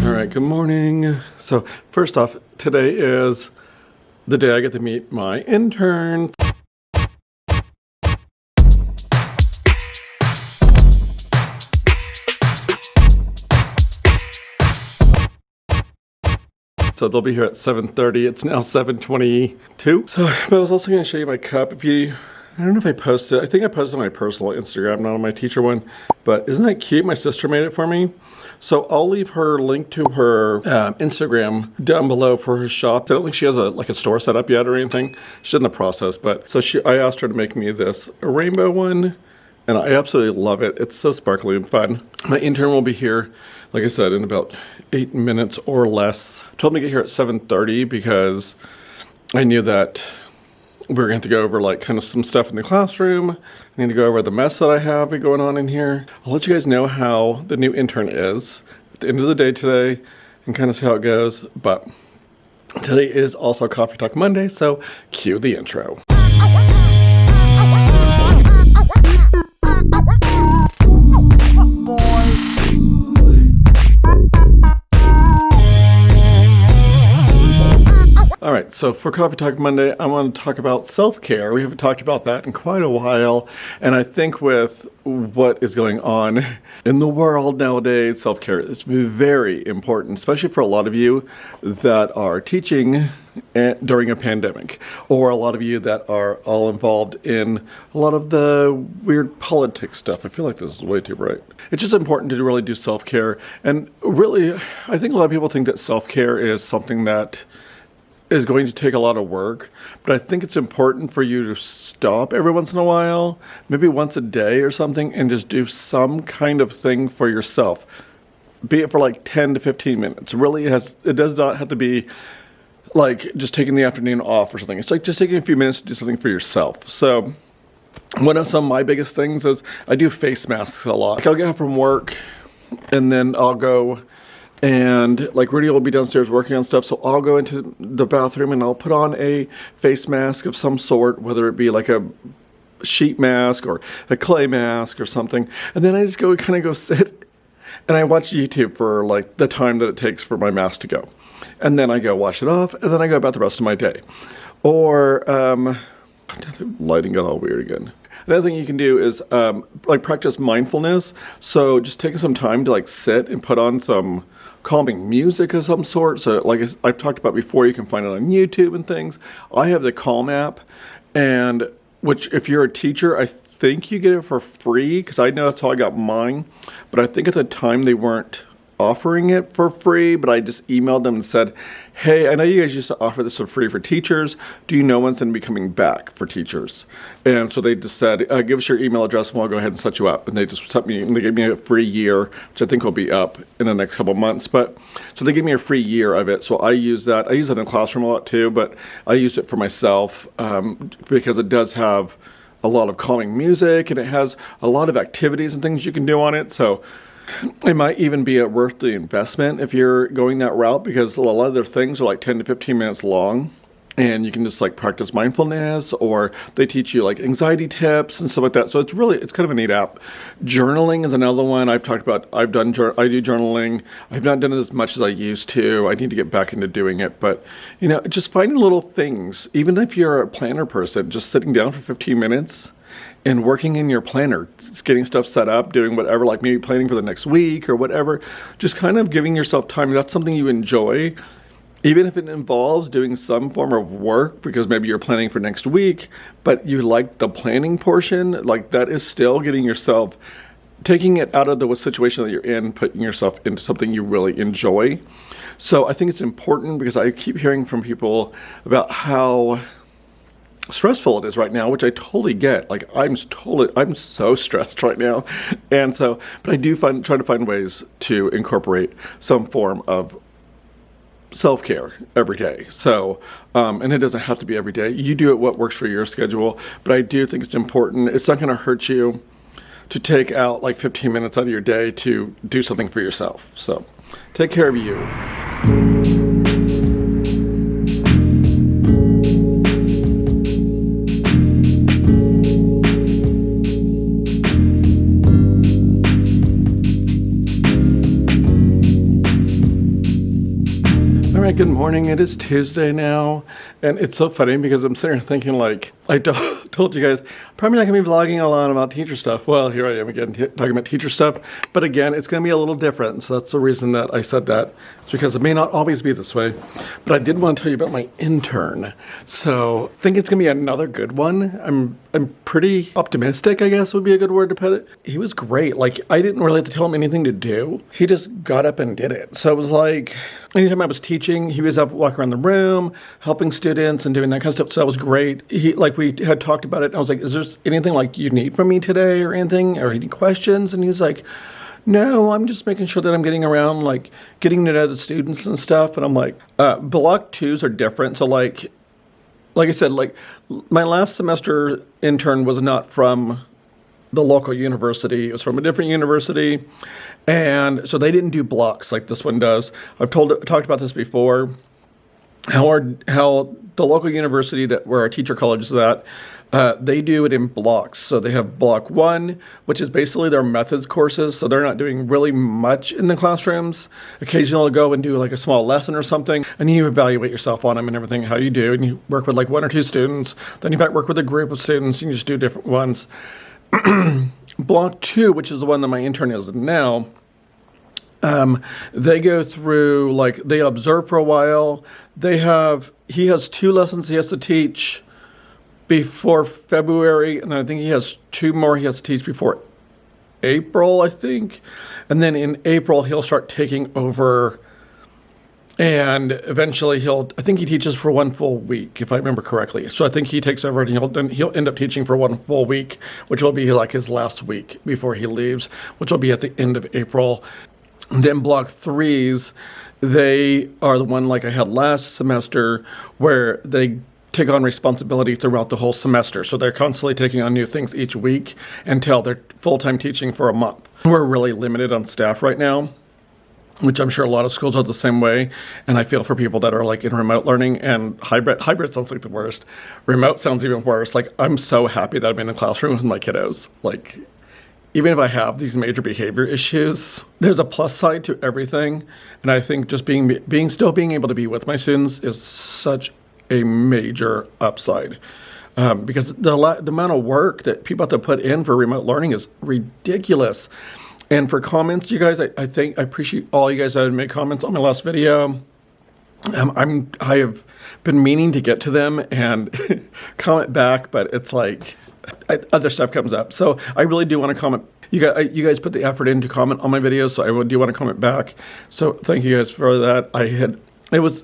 All right, good morning. So first off, today is the day I get to meet my intern. So they'll be here at 7:30. It's now 7:22. So but I was also going to show you my cup. I don't know if I posted. I think I posted on my personal Instagram, not on my teacher one. But isn't that cute? My sister made it for me. So I'll leave her link to her Instagram down below for her shop. I don't think she has a store set up yet or anything. She's in the process. But so I asked her to make me a rainbow one. And I absolutely love it. It's so sparkly and fun. My intern will be here, like I said, in about 8 minutes or less. Told me to get here at 7:30 because I knew that we were going to go over kind of some stuff in the classroom. I need to go over the mess that I have going on in here. I'll let you guys know how the new intern is at the end of the day today and kind of see how it goes. But today is also Coffee Talk Monday, so cue the intro. All right, so for Coffee Talk Monday, I want to talk about self-care. We haven't talked about that in quite a while, and I think with what is going on in the world nowadays, self-care is very important, especially for a lot of you that are teaching during a pandemic, or a lot of you that are all involved in a lot of the weird politics stuff. I feel like this is way too bright. It's just important to really do self-care, and really, I think a lot of people think that self-care is something that is going to take a lot of work, but I think it's important for you to stop every once in a while, maybe once a day or something, and just do some kind of thing for yourself, be it for 10 to 15 minutes. It does not have to be just taking the afternoon off or something. It's just taking a few minutes to do something for yourself. So one of some of my biggest things is I do face masks a lot. I'll get home from work and then I'll go and Rudy will be downstairs working on stuff, so I'll go into the bathroom and I'll put on a face mask of some sort, whether it be a sheet mask or a clay mask or something. And then I just go sit and I watch YouTube for the time that it takes for my mask to go. And then I go wash it off and then I go about the rest of my day. Or, the lighting got all weird again. Another thing you can do is practice mindfulness. So just taking some time to sit and put on some calming music of some sort. So I've talked about before, you can find it on YouTube and things. I have the Calm app, and which if you're a teacher, I think you get it for free because I know that's how I got mine. But I think at the time they weren't offering it for free, but I just emailed them and said, hey, I know you guys used to offer this for free for teachers. Do you know when's going to be coming back for teachers? And so they just said, give us your email address and we'll go ahead and set you up. And they just they gave me a free year, which I think will be up in the next couple months. But so they gave me a free year of it. So I use that. I use it in the classroom a lot too, but I used it for myself because it does have a lot of calming music and it has a lot of activities and things you can do on it. So it might even be worth the investment if you're going that route, because a lot of their things are 10 to 15 minutes long, and you can just practice mindfulness, or they teach you anxiety tips and stuff like that. So it's kind of a neat app. Journaling is another one I've talked about. I do journaling. I've not done it as much as I used to. I need to get back into doing it, but just finding little things, even if you're a planner person, just sitting down for 15 minutes and working in your planner, getting stuff set up, doing whatever, maybe planning for the next week or whatever, just kind of giving yourself time. That's something you enjoy, even if it involves doing some form of work, because maybe you're planning for next week, but you like the planning portion, that is still taking it out of the situation that you're in, putting yourself into something you really enjoy. So I think it's important because I keep hearing from people about how stressful it is right now, which I totally get. I'm so stressed right now. And so, but I do try to find ways to incorporate some form of self-care every day. So, and it doesn't have to be every day. You do it what works for your schedule, but I do think it's important. It's not going to hurt you to take out 15 minutes out of your day to do something for yourself. So take care of you. right, good morning. It is Tuesday now, and it's so funny because I'm sitting here thinking, like, told you guys, probably not going to be vlogging a lot about teacher stuff. Well, here I am again talking about teacher stuff, but again, it's going to be a little different, so that's the reason that I said that. It's because it may not always be this way, but I did want to tell you about my intern. So I think it's going to be another good one. I'm pretty optimistic, I guess would be a good word to put it. He was great. Like, I didn't really have to tell him anything to do. He just got up and did it. So it was like, anytime I was teaching, he was up walking around the room, helping students and doing that kind of stuff. So that was great. We had talked about it, and I was like, is there anything like you need from me today or anything, or any questions? And he's like, no, I'm just making sure that I'm getting around, like getting to know the students and stuff. And I'm like, block twos are different. So like I said, like my last semester intern was not from the local university. It was from a different university. And so they didn't do blocks like this one does. I've talked about this before, how the local university where our teacher college is at, they do it in blocks. So they have block one, which is basically their methods courses. So they're not doing really much in the classrooms. Occasionally they'll go and do like a small lesson or something, and you evaluate yourself on them and everything, how you do. And you work with like one or two students. Then you might work with a group of students, and you just do different ones. Block two, which is the one that my intern is in now, they go through, like, they observe for a while. He has 2 lessons he has to teach before February, and I think he has 2 more he has to teach before April, I think. And then in April, he'll start taking over, and eventually I think he teaches for 1 full week, if I remember correctly. So I think he takes over, and he'll end up teaching for 1 full week, which will be like his last week before he leaves, which will be at the end of April. Then block threes, they are the one like I had last semester, where they take on responsibility throughout the whole semester. So they're constantly taking on new things each week until they're full-time teaching for a month. We're really limited on staff right now, which I'm sure a lot of schools are the same way. And I feel for people that are like in remote learning and hybrid. Hybrid sounds like the worst. Remote sounds even worse. Like, I'm so happy that I'm in the classroom with my kiddos. Like, even if I have these major behavior issues, there's a plus side to everything. And I think just still being able to be with my students is such a major upside. Because the amount of work that people have to put in for remote learning is ridiculous. And for comments, you guys, I appreciate all you guys that have made comments on my last video. I have been meaning to get to them and comment back, but it's like other stuff comes up. So I really do want to comment. You guys put the effort in to comment on my videos, so I do want to comment back. So thank you guys for that.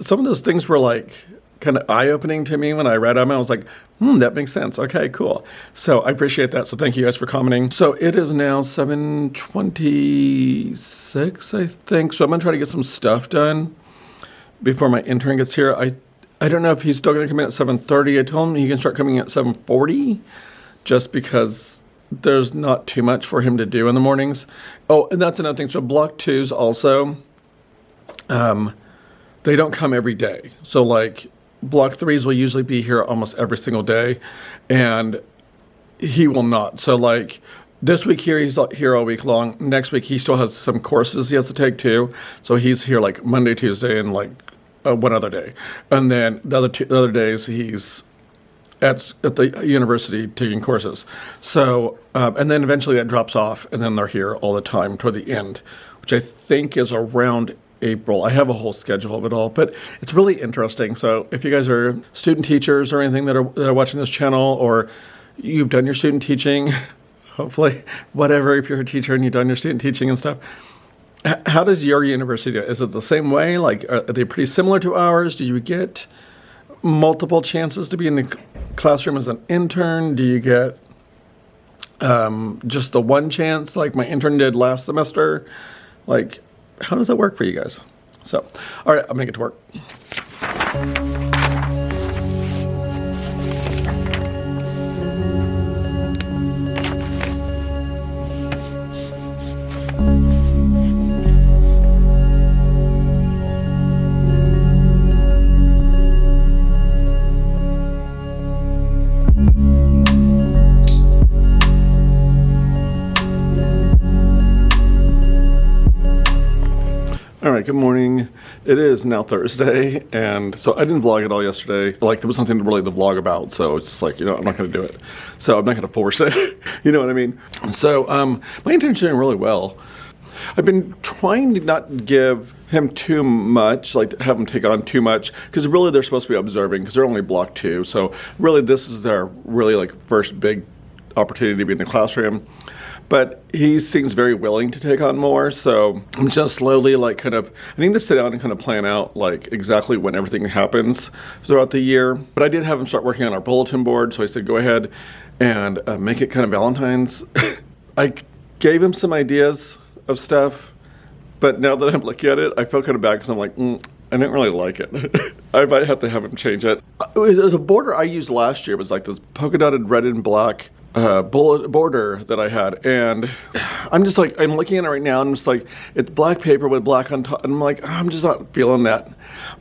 Some of those things were like kind of eye-opening to me when I read them. I was like, that makes sense. Okay, cool. So I appreciate that. So thank you guys for commenting. So it is now 7:26, I think. So I'm going to try to get some stuff done before my intern gets here. I don't know if he's still going to come in at 7:30. I told him he can start coming at 7:40, just because there's not too much for him to do in the mornings. Oh, and that's another thing. So block twos also, they don't come every day. So like block threes will usually be here almost every single day, and he will not. So like this week here, he's here all week long. Next week, he still has some courses he has to take too. So he's here like Monday, Tuesday, and like one other day. And then the other days, he's at the university taking courses. So, and then eventually that drops off, and then they're here all the time toward the end, which I think is around April. I have a whole schedule of it all, but it's really interesting. So if you guys are student teachers or anything that are watching this channel, or you've done your student teaching, hopefully, whatever, if you're a teacher and you've done your student teaching and stuff, how does your university do it? Is it the same way? Like, are they pretty similar to ours? Do you get multiple chances to be in the classroom as an intern? Do you get just the one chance like my intern did last semester? Like, how does that work for you guys? So, all right, I'm gonna get to work. good morning. It is now Thursday, and so I didn't vlog at all yesterday. Like, there was nothing really to vlog about, so it's just like, I'm not going to do it. So I'm not going to force it. You know what I mean? So my intern's doing really well. I've been trying to not give him too much, like to have him take on too much, because really they're supposed to be observing, because they're only block 2. So really this is their really like first big opportunity to be in the classroom. But he seems very willing to take on more, so I'm just slowly I need to sit down and kind of plan out like exactly when everything happens throughout the year. But I did have him start working on our bulletin board, so I said go ahead and make it kind of Valentine's. I gave him some ideas of stuff, but now that I'm looking at it, I feel kind of bad because I'm like, I didn't really like it. I might have to have him change it. There's a border I used last year. It was like this polka dotted red and black bullet border that I had, and I'm just like, I'm looking at it right now, and I'm just like, it's black paper with black on top, and I'm like, I'm just not feeling that.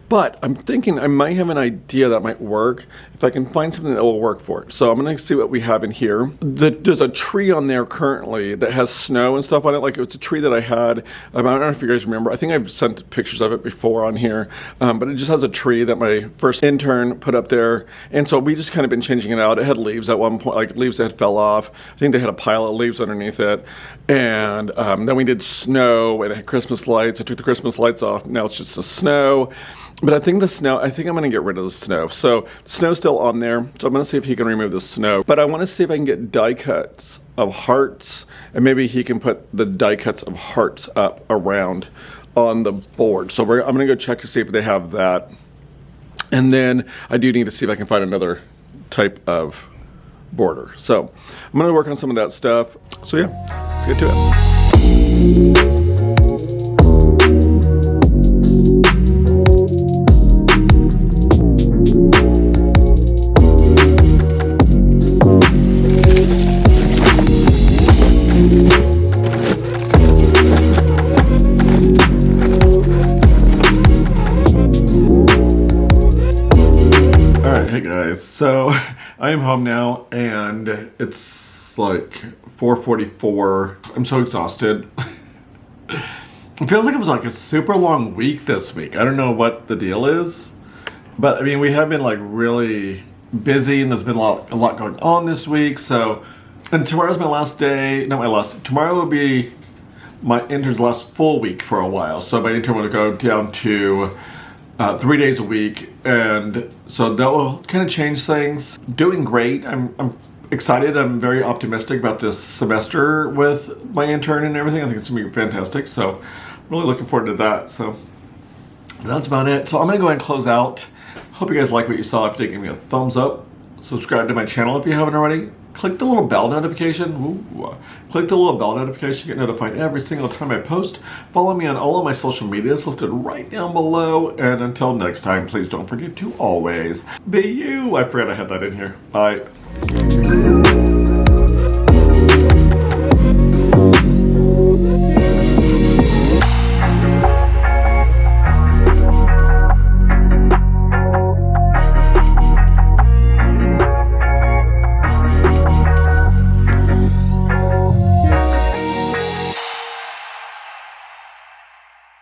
But I'm thinking I might have an idea that might work if I can find something that will work for it. So I'm going to see what we have in here. There's a tree on there currently that has snow and stuff on it. Like, it's a tree that I had. I don't know if you guys remember. I think I've sent pictures of it before on here. But it just has a tree that my first intern put up there. And so we just kind of been changing it out. It had leaves at one point, like leaves that fell off. I think they had a pile of leaves underneath it. And then we did snow and it had Christmas lights. I took the Christmas lights off. Now it's just the snow. But I think I'm going to get rid of the snow. So the snow's still on there. So I'm going to see if he can remove the snow. But I want to see if I can get die cuts of hearts. And maybe he can put the die cuts of hearts up around on the board. So I'm going to go check to see if they have that. And then I do need to see if I can find another type of border. So I'm going to work on some of that stuff. So yeah, let's get to it. Hey guys, so I am home now and it's like 4:44. I'm so exhausted. It feels like it was like a super long week this week. I don't know what the deal is, but I mean, we have been like really busy and there's been a lot going on this week. So, and tomorrow's my last day, tomorrow will be my intern's last full week for a while. So my intern will go down to 3 days a week, and so that will kind of change things. Doing great. I'm excited. I'm very optimistic about this semester with my intern and everything. I think it's gonna be fantastic. So really looking forward to that. So that's about it. So I'm gonna go ahead and close out. Hope you guys like what you saw. If you did, give me a thumbs up. Subscribe to my channel if you haven't already. Click the little bell notification. Click the little bell notification to get notified every single time I post. Follow me on all of my social medias listed right down below. And until next time, please don't forget to always be you. I forgot I had that in here. Bye.